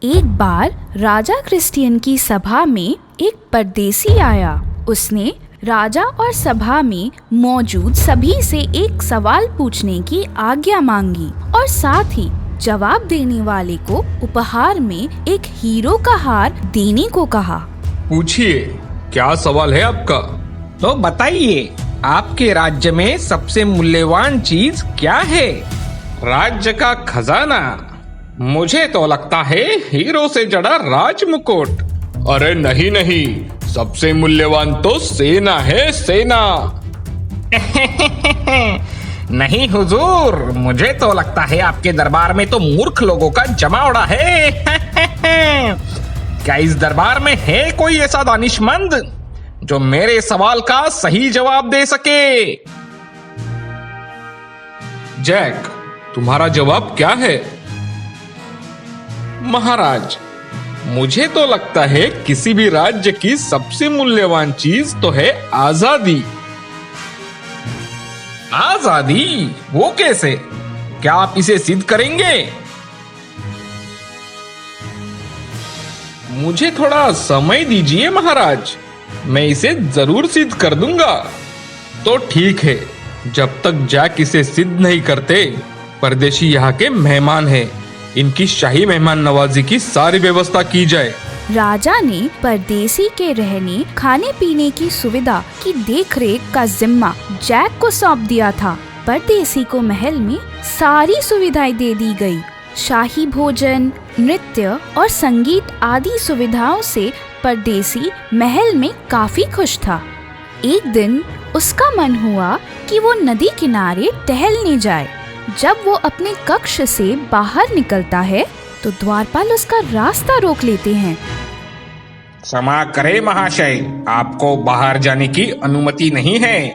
एक बार राजा क्रिस्टियन की सभा में एक परदेसी आया। उसने राजा और सभा में मौजूद सभी से एक सवाल पूछने की आज्ञा मांगी और साथ ही जवाब देने वाले को उपहार में एक हीरो का हार देने को कहा। पूछिए, क्या सवाल है आपका? तो बताइए, आपके राज्य में सबसे मूल्यवान चीज क्या है? राज्य का खजाना। मुझे तो लगता है हीरो से जड़ा राज मुकुट। अरे नहीं नहीं, सबसे मूल्यवान तो सेना है, सेना। नहीं हुजूर, मुझे तो लगता है आपके दरबार में तो मूर्ख लोगों का जमावड़ा है। क्या इस दरबार में है कोई ऐसा दानिशमंद जो मेरे सवाल का सही जवाब दे सके? जैक, तुम्हारा जवाब क्या है? महाराज, मुझे तो लगता है किसी भी राज्य की सबसे मूल्यवान चीज तो है आजादी। आजादी? वो कैसे? क्या आप इसे सिद्ध करेंगे? मुझे थोड़ा समय दीजिए महाराज, मैं इसे जरूर सिद्ध कर दूंगा। तो ठीक है, जब तक जैक इसे सिद्ध नहीं करते, परदेशी यहाँ के मेहमान हैं, इनकी शाही मेहमान नवाजी की सारी व्यवस्था की जाए। राजा ने परदेसी के रहने खाने पीने की सुविधा की देखरेख का जिम्मा जैक को सौंप दिया था। परदेसी को महल में सारी सुविधाएं दे दी गई। शाही भोजन, नृत्य और संगीत आदि सुविधाओं से परदेसी महल में काफी खुश था। एक दिन उसका मन हुआ कि वो नदी किनारे टहलने जाए। जब वो अपने कक्ष से बाहर निकलता है तो द्वारपाल उसका रास्ता रोक लेते हैं। क्षमा करें महाशय, आपको बाहर जाने की अनुमति नहीं है।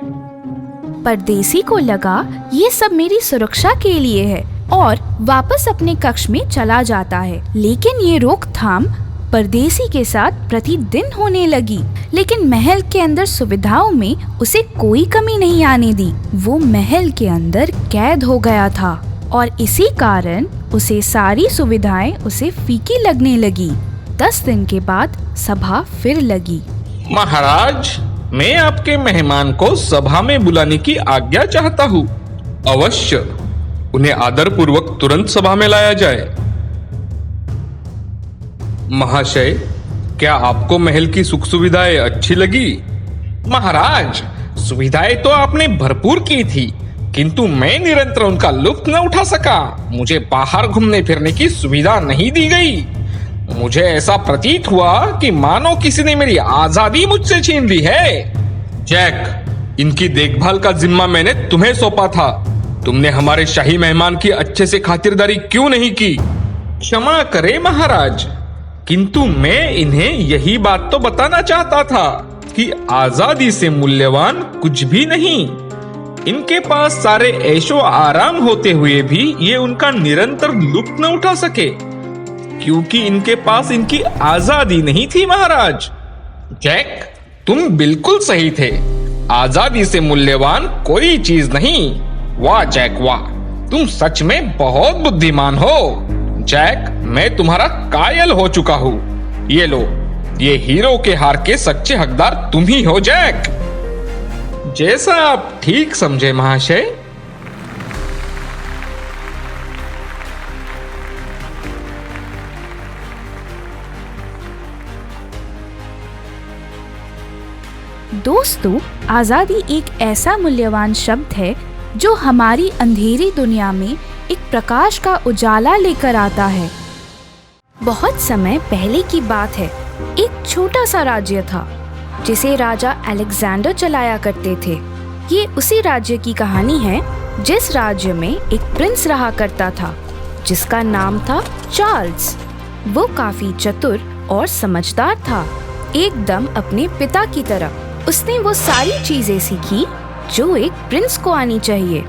परदेसी को लगा ये सब मेरी सुरक्षा के लिए है और वापस अपने कक्ष में चला जाता है। लेकिन ये रोकथाम परदेसी के साथ प्रतिदिन होने लगी। लेकिन महल के अंदर सुविधाओं में उसे कोई कमी नहीं आने दी। वो महल के अंदर कैद हो गया था और इसी कारण उसे सारी सुविधाएं उसे फीकी लगने लगी। 10 दिन के बाद सभा फिर लगी। महाराज, मैं आपके मेहमान को सभा में बुलाने की आज्ञा चाहता हूँ। अवश्य, उन्हें आदर पूर्वक तुरंत सभा में लाया जाए। महाशय, क्या आपको महल की सुख सुविधाएं अच्छी लगी? महाराज, सुविधाएं तो आपने भरपूर की थी, किंतु मैं निरंतर उनका लुत्फ न उठा सका। मुझे बाहर घूमने फिरने की सुविधा नहीं दी गई। मुझे ऐसा प्रतीत हुआ कि मानो किसी ने मेरी आजादी मुझसे छीन ली है। जैक, इनकी देखभाल का जिम्मा मैंने तुम्हें सौंपा था। तुमने हमारे शाही मेहमान की अच्छे से खातिरदारी क्यों नहीं की? क्षमा करें महाराज, किंतु मैं इन्हें यही बात तो बताना चाहता था कि आजादी से मूल्यवान कुछ भी नहीं। इनके पास सारे ऐशो आराम होते हुए भी ये उनका निरंतर लुत्फ न उठा सके, क्योंकि इनके पास इनकी आजादी नहीं थी। महाराज, जैक, तुम बिल्कुल सही थे। आजादी से मूल्यवान कोई चीज नहीं। वाह जैक, वाह, तुम सच में बहुत बुद्धिमान हो। जैक, मैं तुम्हारा कायल हो चुका हूँ। ये लो, ये हीरो के हार के सच्चे हकदार तुम ही हो जैक। जैसा आप ठीक समझे महाशय। दोस्तों, आजादी एक ऐसा मूल्यवान शब्द है जो हमारी अंधेरी दुनिया में एक प्रकाश का उजाला लेकर आता है। बहुत समय पहले की बात है। एक छोटा सा राज्य था जिसे राजा अलेक्जेंडर चलाया करते थे। ये उसी राज्य की कहानी है जिस राज्य में एक प्रिंस रहा करता था जिसका नाम था चार्ल्स। वो काफी चतुर और समझदार था, एकदम अपने पिता की तरह। उसने वो सारी चीजें सीखी जो एक प्रिंस को आनी चाहिए।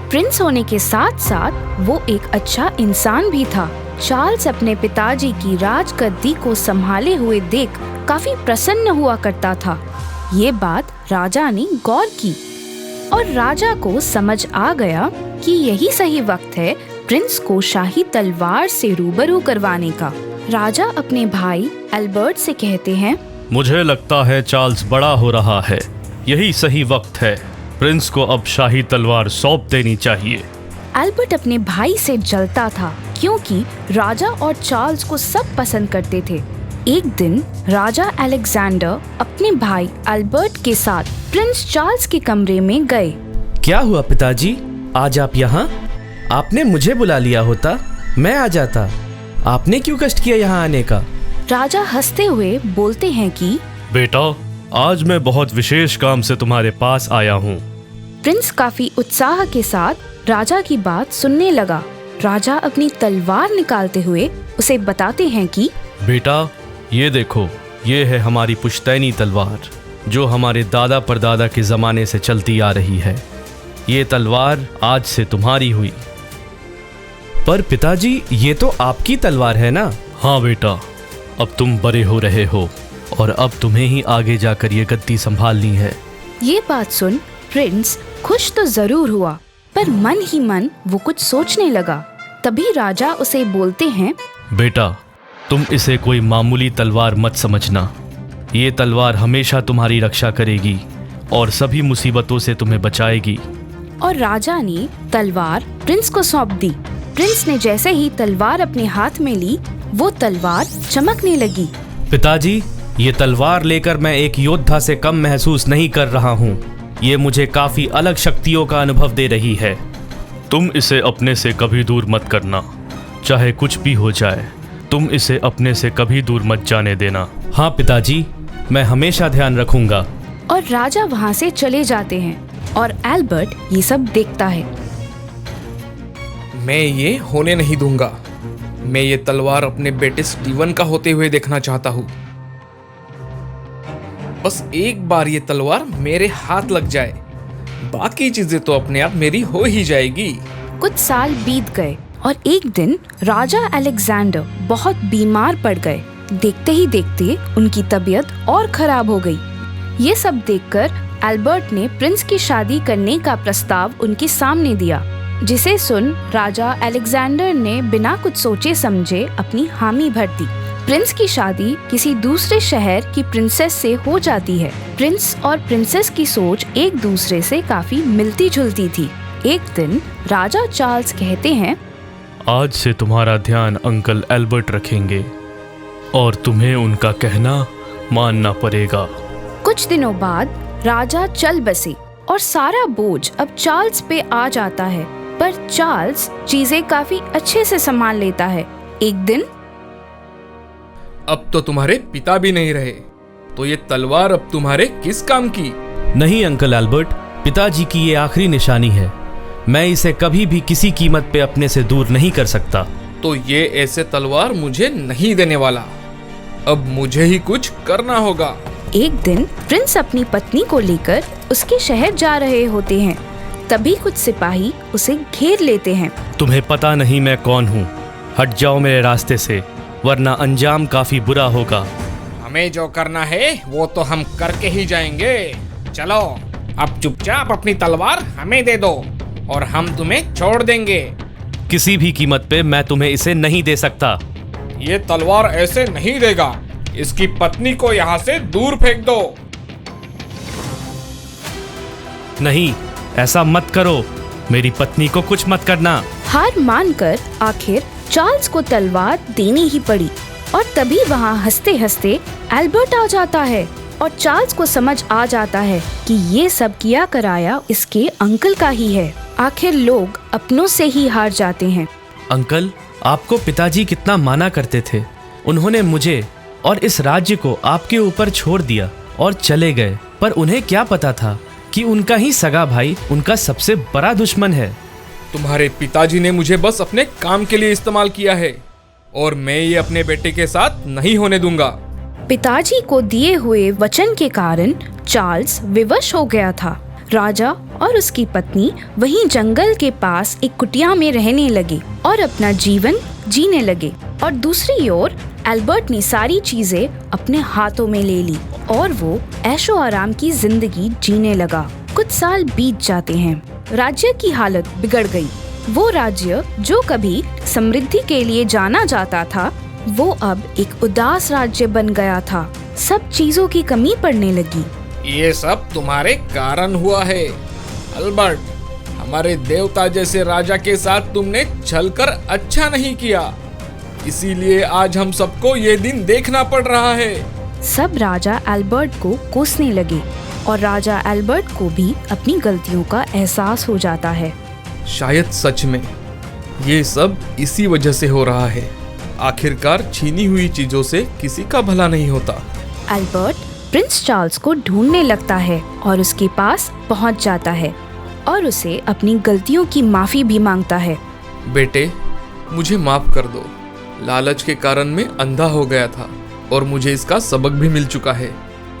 प्रिंस होने के साथ साथ वो एक अच्छा इंसान भी था। चार्ल्स अपने पिताजी की राजगद्दी को संभाले हुए देख काफी प्रसन्न हुआ करता था। ये बात राजा ने गौर की और राजा को समझ आ गया कि यही सही वक्त है प्रिंस को शाही तलवार से रूबरू करवाने का। राजा अपने भाई एल्बर्ट से कहते हैं, मुझे लगता है चार्ल्स बड़ा हो रहा है, यही सही वक्त है। प्रिंस को अब शाही तलवार सौंप देनी चाहिए। एल्बर्ट अपने भाई से जलता था क्योंकि राजा और चार्ल्स को सब पसंद करते थे। एक दिन राजा अलेक्जेंडर अपने भाई एल्बर्ट के साथ प्रिंस चार्ल्स के कमरे में गए। क्या हुआ पिताजी, आज आप यहाँ? आपने मुझे बुला लिया होता, मैं आ जाता। आपने क्यों कष्ट किया यहाँ आने का? राजा हंसते हुए बोलते हैं कि बेटा, आज मैं बहुत विशेष काम से तुम्हारे पास आया हूँ। प्रिंस काफी उत्साह के साथ राजा की बात सुनने लगा। राजा अपनी तलवार निकालते हुए उसे बताते हैं कि बेटा, ये देखो, ये है हमारी पुश्तैनी तलवार जो हमारे दादा परदादा के जमाने से चलती आ रही है। ये तलवार आज से तुम्हारी हुई। पर पिताजी, ये तो आपकी तलवार है ना? हाँ बेटा, अब तुम बड़े हो रहे हो और अब तुम्हें ही आगे जाकर ये गद्दी संभालनी है। ये बात सुन प्रिंस खुश तो जरूर हुआ, पर मन ही मन वो कुछ सोचने लगा। तभी राजा उसे बोलते हैं, बेटा, तुम इसे कोई मामूली तलवार मत समझना। ये तलवार हमेशा तुम्हारी रक्षा करेगी और सभी मुसीबतों से तुम्हें बचाएगी। और राजा ने तलवार प्रिंस को सौंप दी। प्रिंस ने जैसे ही तलवार अपने हाथ में ली, वो तलवार चमकने लगी। पिताजी, ये तलवार लेकर मैं एक योद्धा से कम महसूस नहीं कर रहा हूँ। ये मुझे काफी अलग शक्तियों का अनुभव दे रही है। तुम इसे अपने से कभी दूर मत करना, चाहे कुछ भी हो जाए। तुम इसे अपने से कभी दूर मत जाने देना। हाँ पिताजी, मैं हमेशा ध्यान रखूंगा। और राजा वहाँ से चले जाते हैं और एल्बर्ट ये सब देखता है। मैं ये होने नहीं दूंगा। मैं ये तलवार अपने बेटे स्टीवन का होते हुए देखना चाहता हूँ। बस एक बार ये तलवार मेरे हाथ लग जाए, बाकी चीजें तो अपने आप मेरी हो ही जाएगी। कुछ साल बीत गए और एक दिन राजा अलेक्जेंडर बहुत बीमार पड़ गए। देखते ही देखते उनकी तबीयत और खराब हो गई। ये सब देखकर एल्बर्ट ने प्रिंस की शादी करने का प्रस्ताव उनके सामने दिया, जिसे सुन राजा अलेक्जेंडर ने बिना कुछ सोचे समझे अपनी हामी भर दी। प्रिंस की शादी किसी दूसरे शहर की प्रिंसेस से हो जाती है। प्रिंस और प्रिंसेस की सोच एक दूसरे से काफी मिलती जुलती थी। एक दिन राजा चार्ल्स कहते हैं, आज से तुम्हारा ध्यान अंकल एल्बर्ट रखेंगे और तुम्हें उनका कहना मानना पड़ेगा। कुछ दिनों बाद राजा चल बसे और सारा बोझ अब चार्ल्स पे आ जाता है। पर चार्ल्स चीजें काफी अच्छे से संभाल लेता है। एक दिन, अब तो तुम्हारे पिता भी नहीं रहे, तो ये तलवार अब तुम्हारे किस काम की? नहीं अंकल एल्बर्ट, पिताजी की ये आखिरी निशानी है। मैं इसे कभी भी किसी कीमत पे अपने से दूर नहीं कर सकता। तो ये ऐसे तलवार मुझे नहीं देने वाला। अब मुझे ही कुछ करना होगा। एक दिन प्रिंस अपनी पत्नी को लेकर उसके शहर जा रहे होते हैं। तभी कुछ सिपाही उसे घेर लेते हैं। तुम्हें पता नहीं मैं कौन हूँ? हट जाओ मेरे रास्ते से, वरना अंजाम काफी बुरा होगा। हमें जो करना है वो तो हम करके ही जाएंगे। चलो, अब चुपचाप अपनी तलवार हमें दे दो और हम तुम्हें छोड़ देंगे। किसी भी कीमत पे मैं तुम्हें इसे नहीं दे सकता। ये तलवार ऐसे नहीं देगा। इसकी पत्नी को यहाँ से दूर फेंक दो। नहीं, ऐसा मत करो। मेरी पत्नी को कुछ मत करना। हार मानकर आखिर चार्ल्स को तलवार देनी ही पड़ी। और तभी वहाँ हंसते हंसते एल्बर्ट आ जाता है और चार्ल्स को समझ आ जाता है कि ये सब किया कराया इसके अंकल का ही है। आखिर लोग अपनों से ही हार जाते हैं। अंकल, आपको पिताजी कितना माना करते थे। उन्होंने मुझे और इस राज्य को आपके ऊपर छोड़ दिया और चले गए। पर उन्हें क्या पता था कि उनका ही सगा भाई उनका सबसे बड़ा दुश्मन है। तुम्हारे पिताजी ने मुझे बस अपने काम के लिए इस्तेमाल किया है और मैं ये अपने बेटे के साथ नहीं होने दूंगा। पिताजी को दिए हुए वचन के कारण चार्ल्स विवश हो गया था। राजा और उसकी पत्नी वहीं जंगल के पास एक कुटिया में रहने लगे और अपना जीवन जीने लगे। और दूसरी ओर एल्बर्ट ने सारी चीजें अपने हाथों में ले ली और वो ऐशो आराम की जिंदगी जीने लगा। कुछ साल बीत जाते हैं। राज्य की हालत बिगड़ गई। वो राज्य जो कभी समृद्धि के लिए जाना जाता था, वो अब एक उदास राज्य बन गया था। सब चीजों की कमी पड़ने लगी। ये सब तुम्हारे कारण हुआ है अल्बर्ट। हमारे देवता जैसे राजा के साथ तुमने छलकर अच्छा नहीं किया, इसीलिए आज हम सबको ये दिन देखना पड़ रहा है। सब राजा एल्बर्ट को कोसने लगे और राजा एल्बर्ट को भी अपनी गलतियों का एहसास हो जाता है। शायद सच में ये सब इसी वजह से हो रहा है। आखिरकार छीनी हुई चीजों से किसी का भला नहीं होता। एल्बर्ट प्रिंस चार्ल्स को ढूंढने लगता है और उसके पास पहुंच जाता है और उसे अपनी गलतियों की माफी भी मांगता है। बेटे, मुझे माफ कर दो। लालच के कारण मैं अंधा हो गया था और मुझे इसका सबक भी मिल चुका है।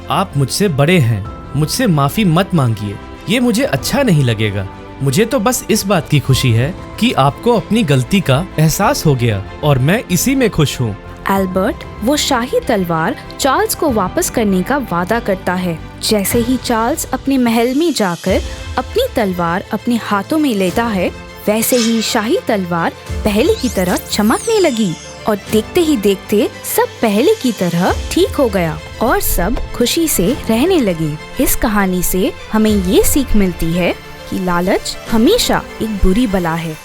आप मुझसे बड़े हैं, मुझसे माफी मत मांगिए, ये मुझे अच्छा नहीं लगेगा। मुझे तो बस इस बात की खुशी है कि आपको अपनी गलती का एहसास हो गया और मैं इसी में खुश हूँ। एल्बर्ट वो शाही तलवार चार्ल्स को वापस करने का वादा करता है। जैसे ही चार्ल्स अपने महल में जाकर अपनी तलवार अपने हाथों में लेता है, वैसे ही शाही तलवार पहले की तरह चमकने लगी और देखते ही देखते सब पहले की तरह ठीक हो गया और सब खुशी से रहने लगे। इस कहानी से हमें ये सीख मिलती है कि लालच हमेशा एक बुरी बला है।